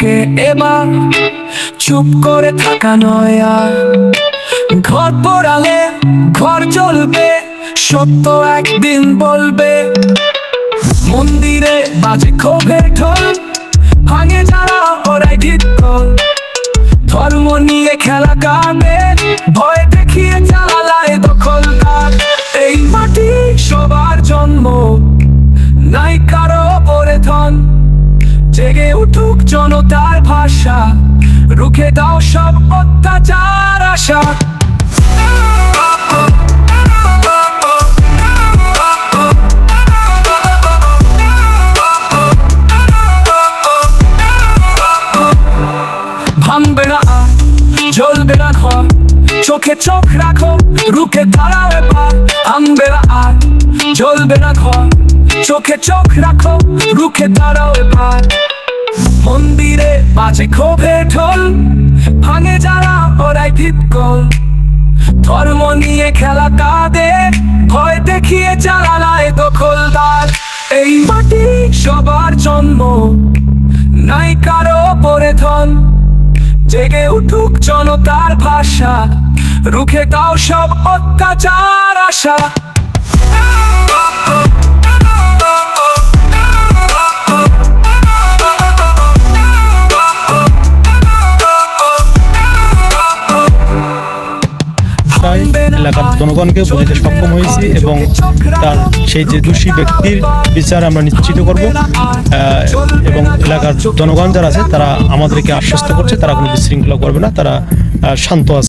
আমাকে এবার চুপ করে থাকা নয় আর। ঘর পোড়ালে ঘর জ্বলবে, সত্য একদিন বলবে। মন্দিরে বাজে ক্ষোভের ঢোল, ভাঙে যারা ওরাই ঠিক কল। ধর্ম নিয়ে খেলা গানে, ভয় দেখিয়ে চালায় দখলদার। এই মাটি সবার জন্ম, নাই কারো পরে ধন। জেগে উঠুক জনতার ভাষা, রুখে দাও সব অত্যাচার আশা। ভাঙবে না আর, জ্বলবে না ঘর, চোখে চোখ রাখো, রুখে দাঁড়াও এবার। ভাঙবে না আর, জ্বলবে না ঘর, চোখে চোখ রাখো, রুখে দাঁড়াও এবার। মন্দিরে বাজে ক্ষোভের ঢোল, ভাঙে যারা ওরাই ভিতকল। ধর্ম নিয়ে খেলা তাদের, ভয় দেখিয়ে চালায় দখলদার। এই মাটি সবার জন্ম, নাই কারো পরে ধন। জেগে উঠুক জনতার ভাষা, রুখে দাও সব অত্যাচার আশা। এলাকার জনগণকে বোঝাতে সক্ষম হয়েছি এবং তার সেই যে দোষী ব্যক্তির বিচার আমরা নিশ্চিত করব। এবং এলাকার জনগণ যারা আছে তারা আমাদেরকে আশ্বস্ত করছে তারা কোনো বিশৃঙ্খলা করবে না, তারা শান্ত আছে।